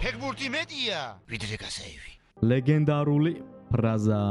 ფეგბურთი მეტია, ვიდრე გასაევი. ლეგენდარული ფრაზა.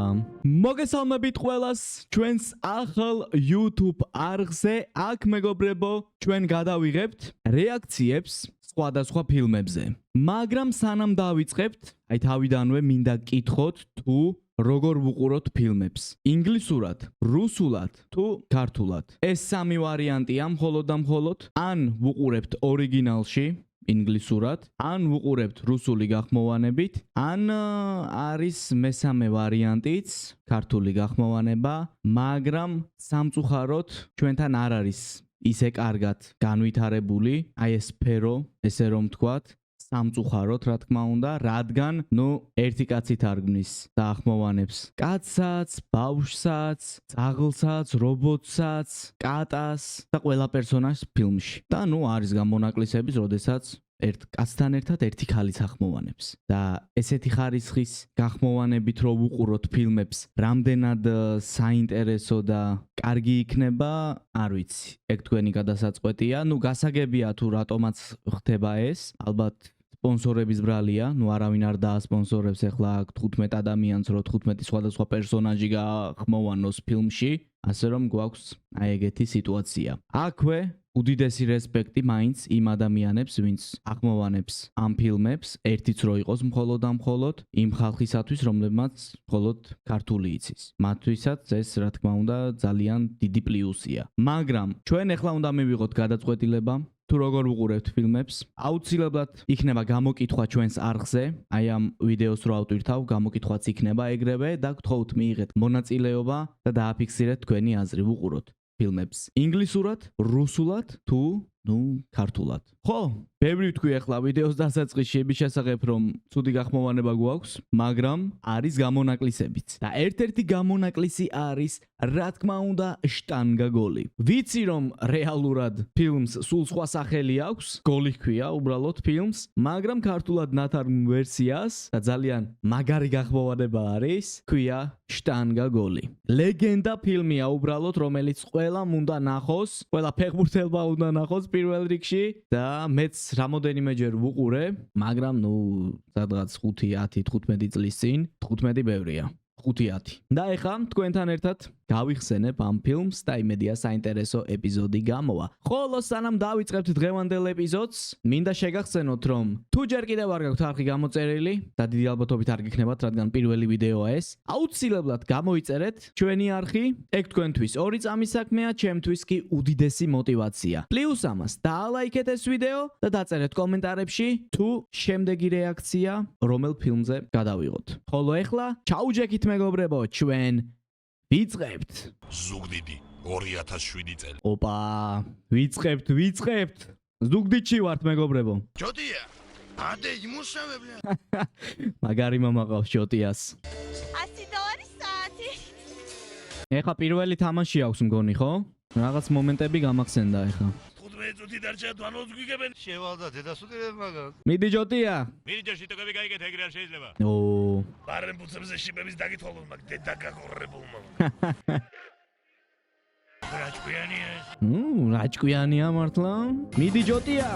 მოგესალმებით ყველას ჩვენს ახალ YouTube არხზე. აქ მეგობრებო, ჩვენ გადავიღებთ რეაქციებს სხვადასხვა ფილმებზე. მაგრამ სანამ დავიწყებთ, აი თავიდანვე მინდა გკითხოთ თუ როგორ ვუყუროთ ფილმებს. ინგლისურად, რუსულად თუ ქართულად. ეს სამი ვარიანტია მხოლოდ და მხოლოდ. ან ვუყურებთ ორიგინალში ინგლისურად, ან ვუყურებთ რუსული გახმოვანებით, ან არის მესამე ვარიანტიც, ქართული გახმოვანება, მაგრამ სამწუხაროდ ჩვენთან არ არის ისე კარგად განვითარებული, აი ეს სფერო, ესე რომ ვთქვათ, სამწუხაროდ, რა თქმა უნდა, რადგან, ერთი კაცი თარგმნის დაახმოვანებს კაცსაც, ბავშვსაც, ძაღლსაც, რობოტსაც, კატას და ყველა პერსონაჟს ფილმში. და არის გამონაკლისები, როდესაც ერთ კაცთან ერთად ერთი ქალიც ახმოვანებს. და ესეთი ხარისხის გახმოვანებით რო ვუყუროთ ფილმებს, რამდენად საინტერესო და კარგი იქნება, არ ვიცი. ეგ თქვენი გადასაწყვეტია. გასაგებია თუ რატომაც ხდება ეს, ალბათ სპონსორების ბრალია, არავინ არ დაასპონსორებს ახლა 15 ადამიანს, რო 15 სხვადასხვა პერსონაჟი გახმოვანოს ფილმში, ასე რომ გვაქვს აი ეგეთი სიტუაცია. აქვე უდიდესი რესპექტი მაინც იმ ადამიანებს, ვინც ახმოვანებს ამ ფილმებს, ერთიც რო იყოს მხოლოდ და მხოლოდ იმ ხალხისათვის, რომლებმაც მხოლოდ ქართული იცის. მათთვისაც ეს, რა თქმა უნდა, ძალიან დიდი პლუსია. მაგრამ ჩვენ ახლა უნდა მივიღოთ გადაწყვეტილება, თუ როგორ ვუყურებთ ფილმებს. აუცილებლად იქნება გამოკითხვა ჩვენს არხზე, აი ამ ვიდეოს რო ავტვირთავ, გამოკითხვაც იქნება ეგრევე და გთხოვთ მიიღეთ მონაწილეობა და დააფიქსირეთ თქვენი აზრი, ვუყუროთ ფილმებს ინგლისურად, რუსულად თუ ქართულად. ხო, ბევრი თქვი ახლა ვიდეოს დასაწყისში იმის შესახებ, რომ ცუდი გახმოვანება გვაქვს, მაგრამ არის გამონაკლისებიც. და ერთ-ერთი გამონაკლისი არის, რა თქმა უნდა, შტანგა გოლი. ვიცი რომ რეალურად ფილმს სულ სხვა სახელი აქვს, გოლი ჰქვია უბრალოდ ფილმს, მაგრამ ქართულად ნათარგმნ ვერსიას და ძალიან მაგარი გახმოვანება არის, ჰქვია შტანგა გოლი. ლეგენდა ფილმია უბრალოდ, რომელიც ყველამ უნდა ნახოს, ყველა ფეხბურთელმა უნდა ნახოს პირველ რიგში და მეც რამოდენიმეჯერ ვუყურე, მაგრამ სადღაც 5, 10, 15 წლის წინ, 15 ბევრია. 5-10. და ეხლა თქვენთან ერთად გავიხსენებ ამ ფილმს და იმედია საინტერესო ეპიზოდი გამოვა. ხოლო სანამ დავიწყებთ დღევანდელ ეპიზოდს, მინდა შეგახსენოთ, რომ თუ ჯერ კიდევ არ გაქვთ არხი გამოწერილი და დიდი ალბათობით არ გიქნებათ, რადგან პირველი ვიდეოა ეს, აუცილებლად გამოიწერეთ ჩვენი არხი. ეგ თქვენთვის ორი წამის საქმეა, ჩემთვის კი უდიდესი мотиваცია. პლუს ამას დაალაიქეთ ეს ვიდეო და დაწერეთ კომენტარებში თუ შემდეგი რეაქცია რომელ ფილმზე გადავიღოთ. ხოლო ეხლა ჩაუჯექით მეგობრებო, ჩვენ ვიწყებთ. ზუგდიდი 2007 წელი. ოპა, ვიწყებთ. ზუგდიდში ვართ მეგობრებო. ჯოტია, ადე იმუშავებია. მაგარი მომაყავს ჯოტიას. $100 საათი. ეხლა პირველი თამაში აქვს მგონი, ხო? რაღაც მომენტები გამახსენდა ეხლა. 15 წუთი დარჩა დანოს გვიგებენ. შევალდა დედას უდირებ მაგას. მიდი ჯოტია. მიდი ჯერ შიტოკები გაიგეთ, ეგრე არ შეიძლება. ბარემ ბუცებზე შიბების დაგითვალო, მაგ დედა გაგორებულმა. რაჭკვიანია. რაჭკვიანია მართლა. მიდი ჯოტია.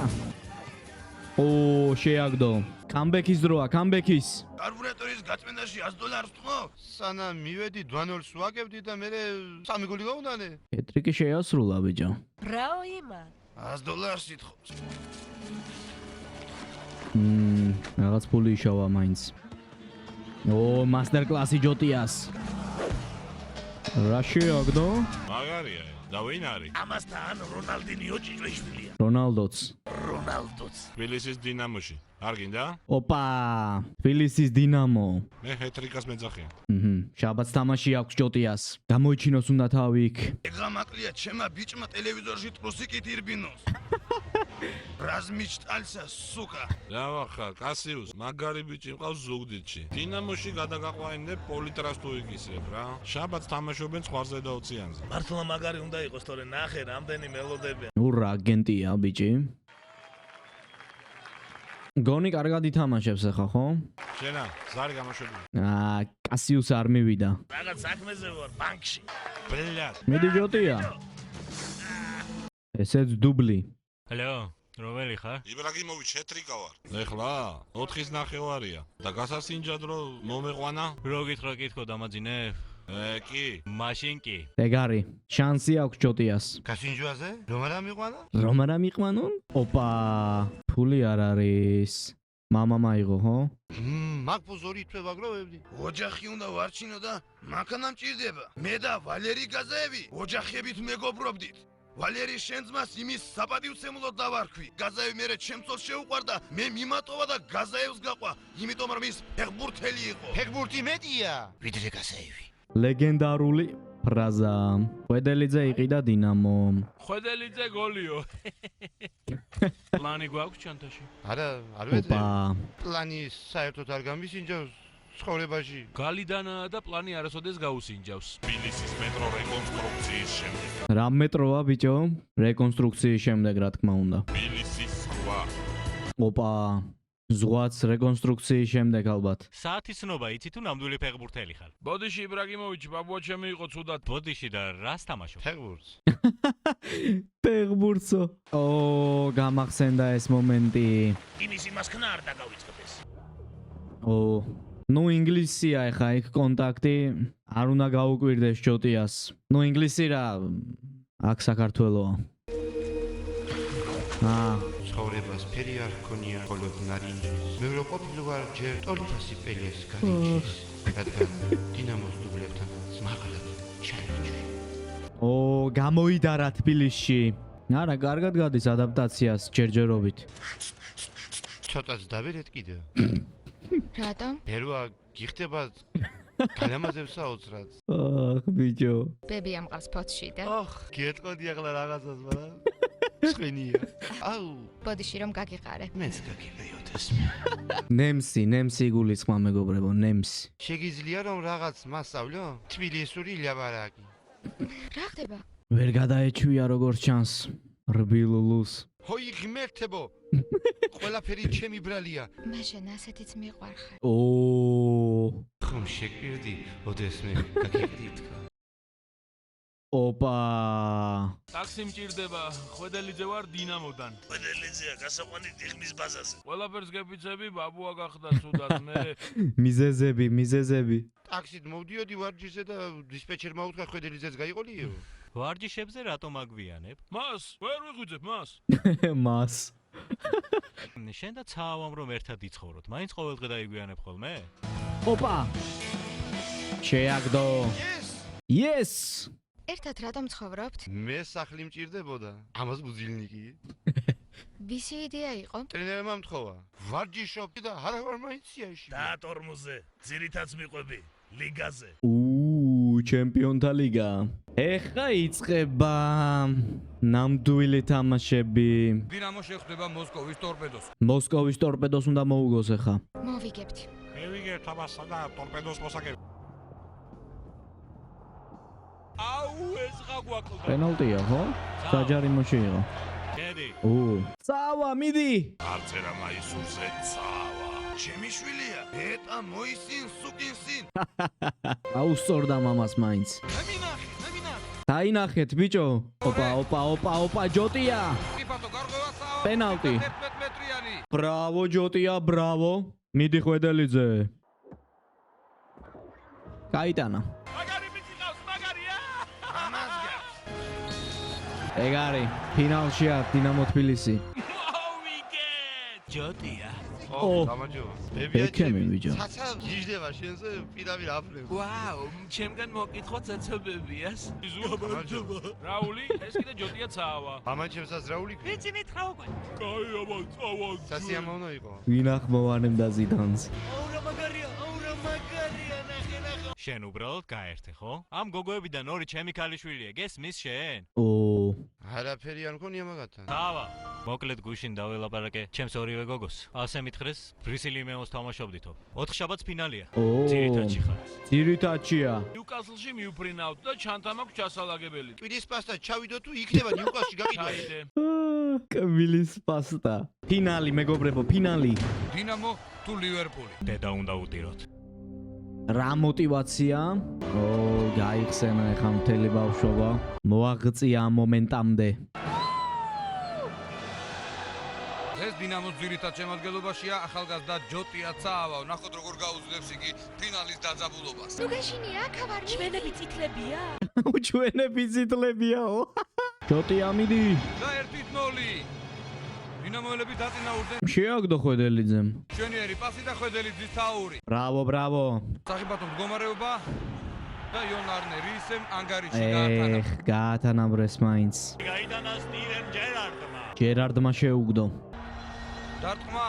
შეაგდო. კამბექის დროა, კამბექის. კარბურატორის გაწმენდაში $100 თქო? სანამ მივედი დვანოლს ვაკებდი და მე 3 გოლი გავუნდანე. ეტრიკი შეასრულა ბიჭო. Браво има. $100 ითხოვს. რაღაც ფული იშავა მაინც. მასტერ კლასი ჯოტიას. რა შეაგდო? მაგარია. და ვინ არის? ამასთან რონალდინიო ჭიჭვეშვილია. რონალდოც. თბილისის დინამოში. არ გინდა? ოპა, თბილისის დინამო. მე ჰეტრიკას მეძახია. შაბათს თამაში აქვს ჯოტიას. გამოიჩინოს უნდა თავი იქ. ეგამაკლია ჩემა ბიჭმა ტელევიზორში ტრუსიკით ირბინოს. რაზმიჩტალსა სუკა. რა ვახარ, კასიუს, მაგარი ბიჭი მყავს ზუგდიდში. დინამოში გადაგაყვანინებ პოლიტრას თუ იგისებ რა. შაბათს თამაშობენ ხვარზე და ოციანზე. მართლა მაგარი უნდა იყოს, თორე ნახე რამდენი მელოდებია. რა აგენტია ბიჭი. გონი კარგად ითამაშებს ახლა, ხო? შენა, ზარი გამოშვებული. კასიუს არ მივიდა. რაღაც საქმეზე ვარ ბანკში. ბლად. მიდი ჯოტია. ესეც დუბლი. Hello, რომელი ხარ? იბრაგიმოვიჩ შეტრიკა ვარ. ეხლა 4-ის ნახევარია და გასასინჯად რომ მომეყვანა? რო გითხრა კითხო დამაძინებ? კი. მაშინ კი. ეგარი, შანსი აქვს ჯოტიას. გასინჯვაზე? რომ არ ამიყვანა? რომ არ ამიყვანონ? ოპა, ფული არ არის. მამა მაიღო, ხო? მაგ პოზორი თვე ვაგროვებდი. ოჯახი უნდა ვარჩინო და მანქანა მჭირდება. მე და ვალერი გაზაევი ოჯახებით მეგობრობდით. ვალერი შენ ძმას იმის საპატივცემლოდ დავარქვი. გაზაევი მერე ჩემსოს შეუყვარდა, მე მიმატოვა და გაზაევს გაყვა, იმიტომ რომ ის ფეხბურთელი იყო. ფეხბურთი მეტია, ვიდრე გაზაევი. ლეგენდარული ფრაზა. ხვედელიძე იყიდა დინამო. ხვედელიძე გოლიო. პლანი გვაქვს ჩანთაში? არა, არ ვეძებ. ოპა, პლანი საერთოდ არ გამისინჯავს ცხოვრებაში. გალიდანაა და პლანი არასოდეს გაუსინჯავს. თბილისის მეტრო რეკონსტრუქციის შემდეგ. რა მეტროა ბიჭო? რეკონსტრუქციის შემდეგ რა თქმა უნდა. თბილისის ზღვა. ოპა, ზღვაც რეკონსტრუქციის შემდეგ ალბათ. საათის ცნობა იცი თუ ნამდვილი ფეხბურთელი ხარ? ბოდიში იბრაგიმოვიჩ, ბაბუა ჩემი იყო ცუდად. ბოდიში და რას თამაშობ? ფეხბურთს. ფეხბურთსო. გამახსენდა ეს მომენტი. იმის იმას ხნა არ დაგავიწყდეს. ნუ ინგლისია ეხა იქ კონტაქტი არ უნდა გაუკვირდეს ჯოტიას. ნუ ინგლისი რა აქ საქართველოა. ცხოვრებას ფერი არ ჰქონია, მხოლოდ ნარინჯის. მე რო ყოფილვარ ჯერ ტოლიფასი პელიეს განიჭის, რადგან დინამოს დუბლებთან მაღალად ჩაიჭრე. გამოიდარა თბილისში. არა, კარგად გადის ადაპტაციას ჯერჯერობით. ცოტაც დავერეთ კიდე. რატომ? ერვა გიხდება განამაზებს საოცრად. ბიჭო. ბები ამყავს ფოთში და გეტყოდი ახლა რაღაცას, მაგრამ ცხენია. აუ, ბოდიში რომ გაგიყარე. მეც გაგიბეოდეს. ნემსი გულისხმა მეგობრებო, ნემსი. შეგიძლია რომ რაღაც მასწავლო? თბილისური ლაბარაკი. რა ხდება? ვერ გადაეჩვია როგორც ჩანს. რბილულუს. ჰოი ღმერთებო. ყველაფერი ჩემი ბრალია. მე შენ ასეთიც მიყვარხარ. ხომ შეგვირდი, ოდესმე გაგიყდი თქვა. ოპა. ტაქსი მჭირდება, ხვედელიძე ვარ დინამოდან. ხვედელიძეა გასაყვანი დიღმის ბაზაზე. ყველაფერს გეფიცები, ბაბუა გახდა ცუდად მე. მიზეზები. ტაქსით მოვდიოდი ვარჯიშზე და დისპეჩერმა უთხრა ხვედელიძეც გაიყოლიო. ვარჯიშებზე რატომ აგვიანებ? მას, ვერ ვიღვიძებ მას. მას. შენ და ცაავამ რომ ერთად იცხოვროთ, მაინც ყოველდღე დაიგვიანებ ხოლმე? ოპა. შეაგდო. Yes. ერთად რატომ ცხოვრობთ? მე სახლი მჭირდებოდა. ამას ბუძილნიკი. ვისი იდეა იყო? ტრენერმა მთხოვა. ვარჯიშობ და არა ვარ მაინც სიაში. და ტორმოზე, ძირითაც მიყვები, ლიგაზე. ჩემპიონთა ლიგა. ეხა იწყება ნამდვილი თამაშები. დინამო შეხვდება მოსკოვის ტორპედოს. მოსკოვის ტორპედოს უნდა მოუგოს ეხა. მოვიგებთ. მე ვიგებ თამაშსა და ტორპედოს მოსაგებ. აუ, ეს რა გვაკლდა? პენალტია, ხო? საჯარიმოში იყო. შედი. წავა, მიდი. არცერა მაისურზე წავა. ჩემი შვილია. ეტა მოისინ სუკინსინ. აუსწორდა მამას მაინც. ნამინახე. დაინახეთ ბიჭო. ოპა, ჯოტია. კიფატო გარღვევა წავა. პენალტი. 11 მეტრიანი. ბრავო ჯოტია, ბრავო. მიდი ხვედელიძე. გაიტანა. მაგარი მიწი ყავს, მაგარია. ამასგა. ეგარი, ფინალშია დინამო თბილისი. მოვიგეთ. ჯოტია. გამარჯობა. ეკემი ბიჭო. ცაცა გიჟდება შენზე პირდაპირ აფრენ. ვაუ, ჩემგან მოკითხვა ცაცობებიას. გამარჯობა. რაული, ეს კიდე ჯოტია ცავა. ამან ჩემსაც რაული ქვია. ვიცი მითხრა უკვე. კაი, აბა, წავა. სასიამოვნო იყო. ვინახმოვანემ და ზიდანს. აურა მაგარია, ნახე. შენ უბრალოდ გაერთე, ხო? ამ გოგოებიდან ორი ჩემი ქალიშვილია, გესმის შენ? არაფერი არ მქონია მაგათთან. თავა. მოკლედ გუშინ დაველაპარაკე ჩემს ორივე გოგოს. ასე მითხრეს, ბრისილიმეოს თამაშობდითო. 4 შაბათს ფინალია. ძირითადში ხარ. ძირითადშია. ნიუკასლში მიუფრინავთ და ჩანთა მაქვს ჩასალაგებელი. კვირის პასტა ჩავიდო თუ იქნება ნიუკასლში გაყიდვა. ჩაიდე. კვილის პასტა. ფინალი მეგობრებო, ფინალი. დინამო თუ ლივერპული. დედა უნდა უტიროთ. რა мотиваცია? გაიხსენა ეხა მთელი ბავშვობა. მოაღწია ამ მომენტამდე. დღეს დინამოს ძირითად შემადგენლობაშია ახალგაზრდა ჯოტია წაავა. ნახოთ როგორ გაუძლებს იგი ფინალის დაძაბულობას. ნუ გეშინია, აქ ვარ. ჩვენები წითლებია? ჩვენები ძიტლებიაო. ჯოტი ამიდი. და 1-0. დინამოელები დაწინაურდნენ. შეაგდო ხვედელიძემ. ჩვენიერი პასი და ხვედელიძის თაური. ბრავო, ბრავო. სახიფათო მდგომარეობა და იონარნე რისემ ანგარიში გაათანა. გაათანაბრეს მაინც. გაიტანა სტივენ ჯერარდმა. ჯერარდმა შეუგდო. დარტყმა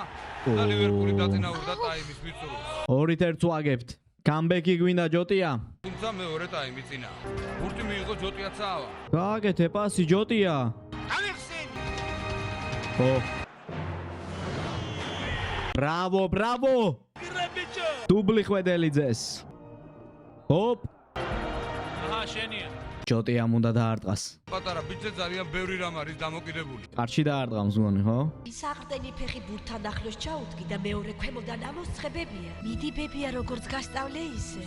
და ლივერპული დაწინაურდა ტაიმის მიწურულს. 2-1 ვაგებთ. კამბექი გვინდა ჯოტია. თუმცა მეორე ტაიმი წინა. ბურთი მიიღო ჯოტია წაავა. გააკეთე პასი ჯოტია. ო. ბრავო, ბრავო. დუბლი ხვედელიძეს. ოპ. აჰა, შენია. ჯოტიამ უნდა დაარტყას. პატარა ბიჭზე ძალიან ბევრი რამ არის დამოკიდებული. კარში დაარტყამს გონი, ხო? საყრდენი ფეხი ბურთთან ახლოს ჩაუდგი და მეორე ქვემოდან ამოსწრებებია. მიდი ბებია როგორც გასწავლე ისე.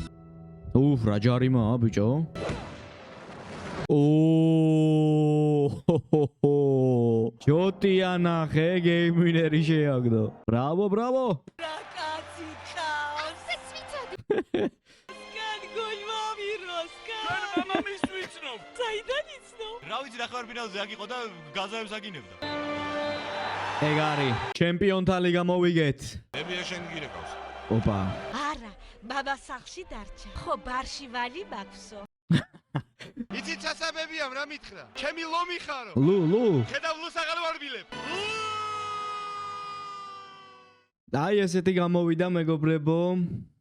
უფ, რა ჯარიმაა, ბიჭო. ჯოტია ნახე, გეიმვინერი შეაგდო. ბრავო, ბრავო. რა კაცი ქაოს. სკან გოლმამიროს კან. მამამის ვიცნობ. საიდან იცნო? რა ვიცი ნახევარფინალზე აქ იყო და გაზავებს აგინებდა. ეგ არის. ჩემპიონთა ლიგა მოვიგეთ. ებია შენ გირეკავს. ოპა. არა, მამა სახლში დარჩა. ხო, ბარში ვალი მაქვსო. იცით სასაბებიამ რა მითხრა? ჩემი ლომი ხარო. ლუ. ხედავ ლუს აღარ ვარბილებ. აი ესეთი გამოვიდა მეგობრებო.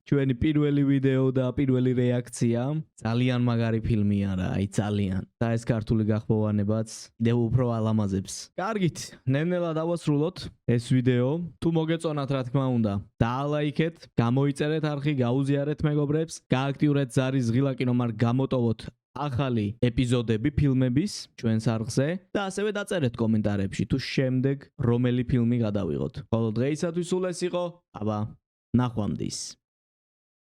ჩვენი პირველი ვიდეო და პირველი რეაქცია. ძალიან მაგარი ფილმია რა, აი ძალიან. და ეს ქართული გახმოვანებაც კიდევ უფრო ალამაზებს. კარგით, ნელ-ნელა დავასრულოთ ეს ვიდეო. თუ მოგეწონათ რა თქმა უნდა, დაალაიქეთ, გამოიწერეთ არხი, გაუზიარეთ მეგობრებს, გააქტიურეთ ზარის ღილა კინომარ გამოტოვოთ ახალი ეპიზოდები ფილმების ჩვენს არხზე და ასევე დაწერეთ კომენტარებში თუ შემდეგ რომელი ფილმი გადავიღოთ. ხოლო დღეისათვის სულ ეს იყო. აბა, ნახვამდის.